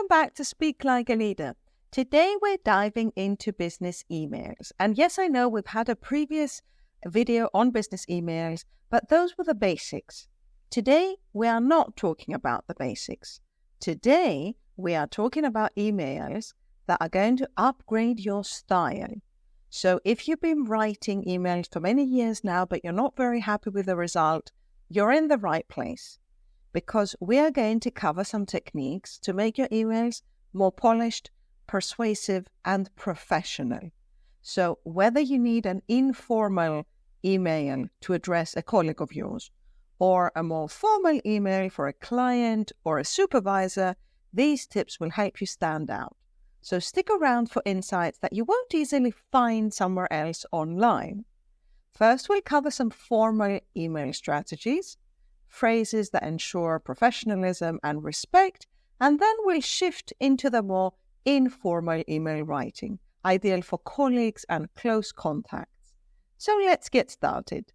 Welcome back to Speak Like a Leader. Today we're diving into business emails. And yes, I know we've had a previous video on business emails, but those were the basics. Today we are not talking about the basics. Today we are talking about emails that are going to upgrade your style. So if you've been writing emails for many years now, but you're not very happy with the result, you're in the right place, because we are going to cover some techniques to make your emails more polished, persuasive, and professional. So whether you need an informal email to address a colleague of yours, or a more formal email for a client or a supervisor, these tips will help you stand out. So stick around for insights that you won't easily find somewhere else online. First, we'll cover some formal email strategies, phrases that ensure professionalism and respect, and then we'll shift into the more informal email writing, ideal for colleagues and close contacts. So let's get started.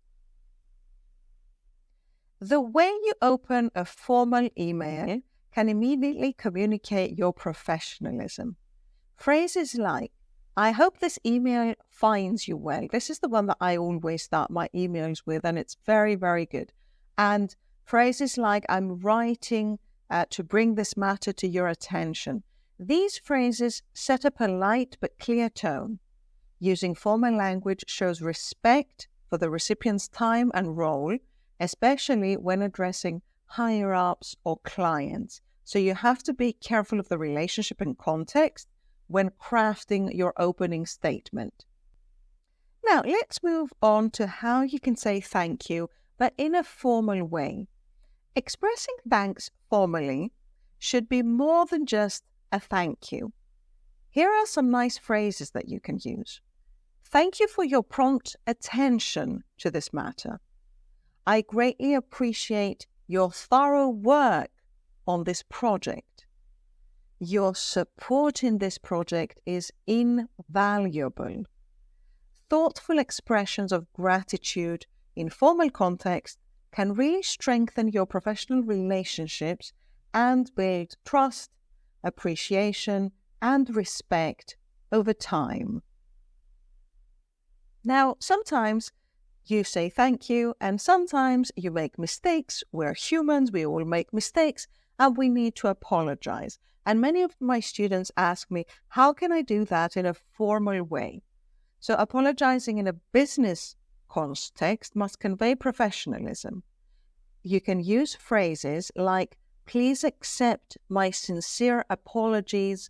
The way you open a formal email can immediately communicate your professionalism. Phrases like, I hope this email finds you well. This is the one that I always start my emails with, and it's very, very good. And phrases like, I'm writing to bring this matter to your attention. These phrases set a polite but clear tone. Using formal language shows respect for the recipient's time and role, especially when addressing higher-ups or clients. So you have to be careful of the relationship and context when crafting your opening statement. Now, let's move on to how you can say thank you, but in a formal way. Expressing thanks formally should be more than just a thank you. Here are some nice phrases that you can use. Thank you for your prompt attention to this matter. I greatly appreciate your thorough work on this project. Your support in this project is invaluable. Thoughtful expressions of gratitude in formal context can really strengthen your professional relationships and build trust, appreciation, and respect over time. Now, sometimes you say thank you, and sometimes you make mistakes. We're humans, we all make mistakes, and we need to apologize. And many of my students ask me, how can I do that in a formal way? So apologizing in a business context must convey professionalism. You can use phrases like, please accept my sincere apologies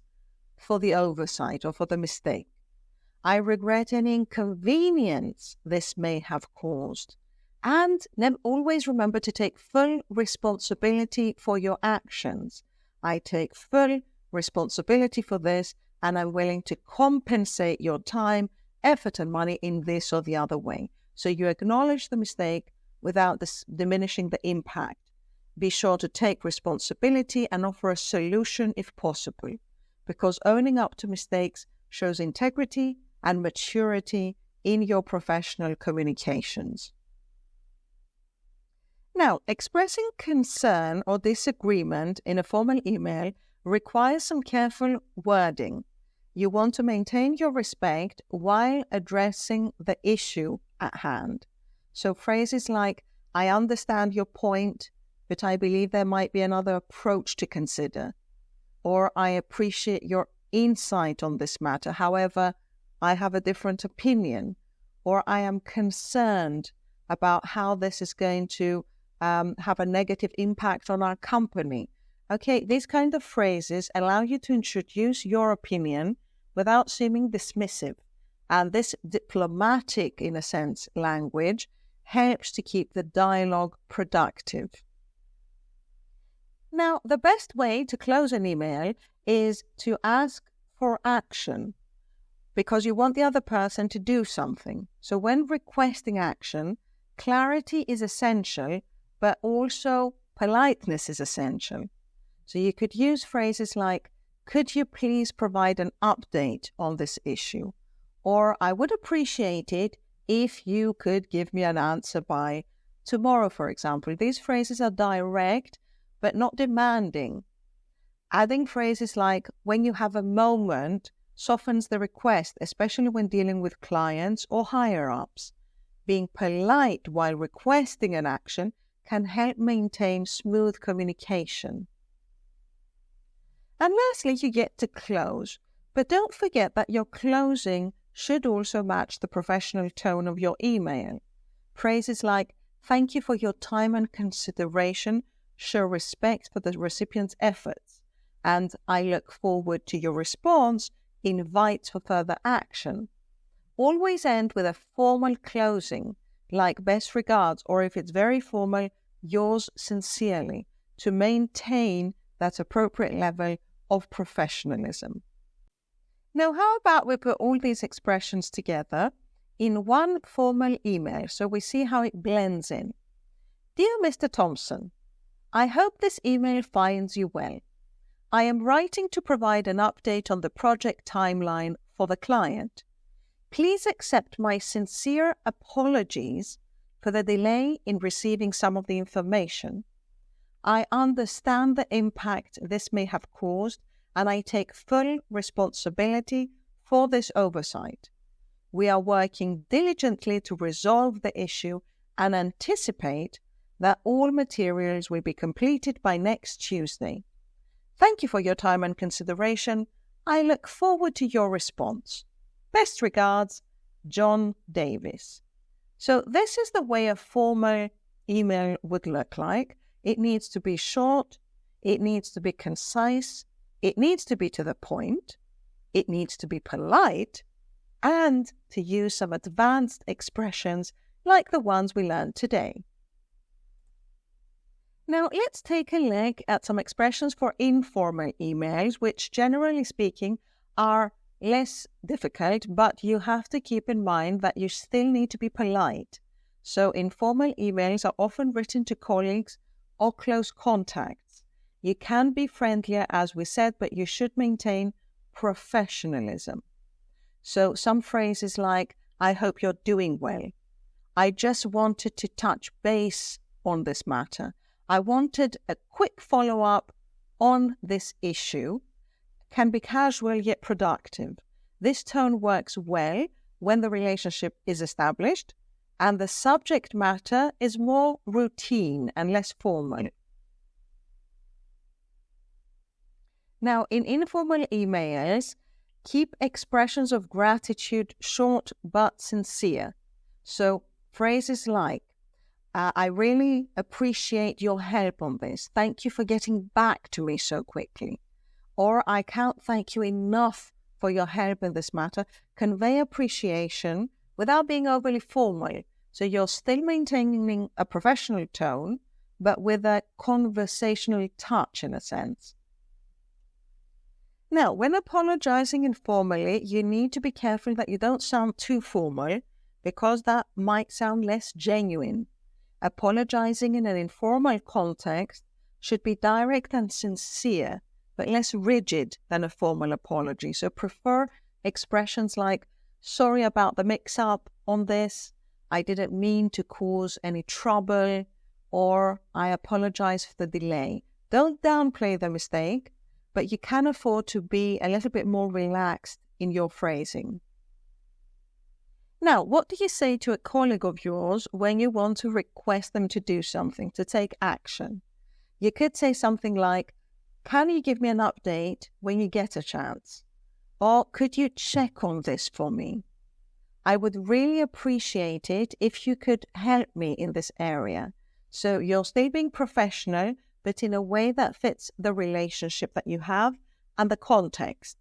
for the oversight or for the mistake. I regret any inconvenience this may have caused. And always remember to take full responsibility for your actions. I take full responsibility for this, and I'm willing to compensate your time, effort, and money in this or the other way. So you acknowledge the mistake without diminishing the impact. Be sure to take responsibility and offer a solution if possible, because owning up to mistakes shows integrity and maturity in your professional communications. Now, expressing concern or disagreement in a formal email requires some careful wording. You want to maintain your respect while addressing the issue at hand. So phrases like, I understand your point, but I believe there might be another approach to consider. Or I appreciate your insight on this matter. However, I have a different opinion. Or I am concerned about how this is going to have a negative impact on our company. Okay, these kind of phrases allow you to introduce your opinion without seeming dismissive. And this diplomatic, in a sense, language helps to keep the dialogue productive. Now, the best way to close an email is to ask for action, because you want the other person to do something. So when requesting action, clarity is essential, but also politeness is essential. So you could use phrases like, could you please provide an update on this issue? Or I would appreciate it if you could give me an answer by tomorrow, for example. These phrases are direct, but not demanding. Adding phrases like, when you have a moment, softens the request, especially when dealing with clients or higher-ups. Being polite while requesting an action can help maintain smooth communication. And lastly, you get to close. But don't forget that your closing should also match the professional tone of your email. Phrases like, thank you for your time and consideration, show respect for the recipient's efforts, and I look forward to your response, invite for further action. Always end with a formal closing, like best regards, or if it's very formal, yours sincerely, to maintain that appropriate level of professionalism. Now, how about we put all these expressions together in one formal email so we see how it blends in? Dear Mr. Thompson, I hope this email finds you well. I am writing to provide an update on the project timeline for the client. Please accept my sincere apologies for the delay in receiving some of the information. I understand the impact this may have caused, and I take full responsibility for this oversight. We are working diligently to resolve the issue and anticipate that all materials will be completed by next Tuesday. Thank you for your time and consideration. I look forward to your response. Best regards, John Davis. So this is the way a formal email would look like. It needs to be short, it needs to be concise, it needs to be to the point, it needs to be polite, and to use some advanced expressions like the ones we learned today. Now let's take a look at some expressions for informal emails, which generally speaking are less difficult, but you have to keep in mind that you still need to be polite. So informal emails are often written to colleagues or close contacts. You can be friendlier, as we said, but you should maintain professionalism. So some phrases like, I hope you're doing well. I just wanted to touch base on this matter. I wanted a quick follow-up on this issue. Can be casual yet productive. This tone works well when the relationship is established and the subject matter is more routine and less formal. Now, in informal emails, keep expressions of gratitude short but sincere. So phrases like, I really appreciate your help on this. Thank you for getting back to me so quickly. Or I can't thank you enough for your help in this matter. Convey appreciation without being overly formal. So you're still maintaining a professional tone, but with a conversational touch in a sense. Now, when apologizing informally, you need to be careful that you don't sound too formal, because that might sound less genuine. Apologizing in an informal context should be direct and sincere, but less rigid than a formal apology. So prefer expressions like, sorry about the mix-up on this, I didn't mean to cause any trouble, or I apologize for the delay. Don't downplay the mistake, but you can afford to be a little bit more relaxed in your phrasing. Now, what do you say to a colleague of yours when you want to request them to do something, to take action? You could say something like, can you give me an update when you get a chance? Or could you check on this for me? I would really appreciate it if you could help me in this area. So you're still being professional, but in a way that fits the relationship that you have and the context.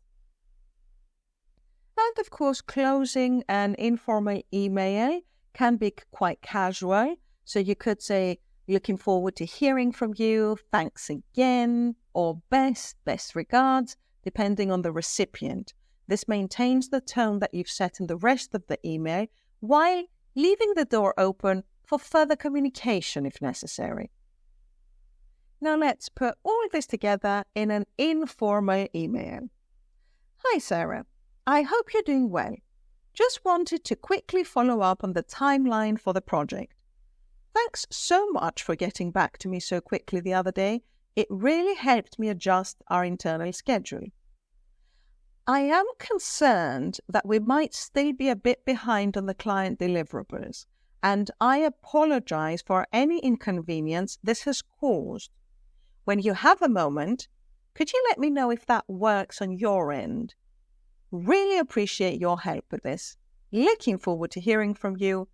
And of course, closing an informal email can be quite casual. So you could say, looking forward to hearing from you, thanks again, or best regards, depending on the recipient. This maintains the tone that you've set in the rest of the email, while leaving the door open for further communication if necessary. Now let's put all this together in an informal email. Hi Sarah, I hope you're doing well. Just wanted to quickly follow up on the timeline for the project. Thanks so much for getting back to me so quickly the other day. It really helped me adjust our internal schedule. I am concerned that we might still be a bit behind on the client deliverables, and I apologize for any inconvenience this has caused. When you have a moment, could you let me know if that works on your end? Really appreciate your help with this. Looking forward to hearing from you.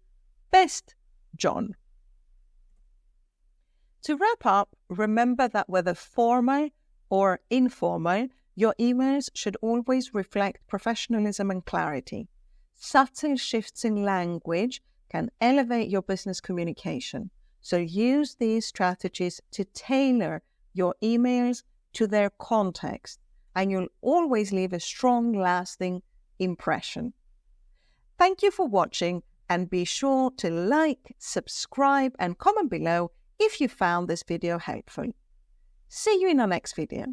Best, John. To wrap up, remember that whether formal or informal, your emails should always reflect professionalism and clarity. Subtle shifts in language can elevate your business communication, so use these strategies to tailor your emails to their context, and you'll always leave a strong, lasting impression. Thank you for watching, and be sure to like, subscribe, and comment below if you found this video helpful. See you in our next video.